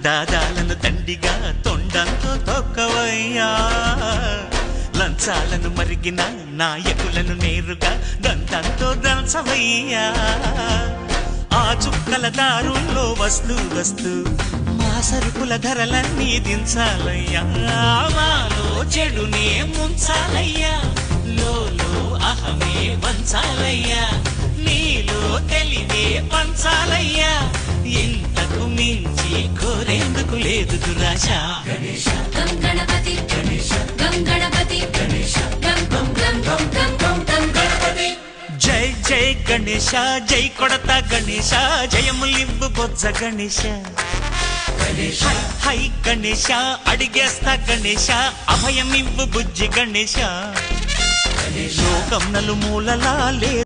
దాదాలను దండిగా తొండంతో తొక్కవయ్యా లంచాలను మరిగిన నాయకులను నేరుగా దంతంతో దంచవయ్యా ఆ చుక్కల దారుల్లో వస్తూ వస్తూ మా సరుకుల ధరలన్నీ దించాలయ్యా మాలో చెడునే ముంచాలయ్యా లోలో అహమే వంచాలయ్యా నీలో తెలివే పంచాలయ్యా ఇంతకు మించి కోరేందుకు లేదు దురాశ గణేశ గం గణపతి గణేశ గం గణపతి గణేశ గం గం గం గం గం గం గం గణపతి జై జై గణేశ జై కొడత గణేశ జయములింబు బొజ్జ గణేశ గణేశ హై గణేశ అడిగేస్తా గణేశ అభయమివ్వు బుజ్జి గణేశ లోకం నలుమూలలా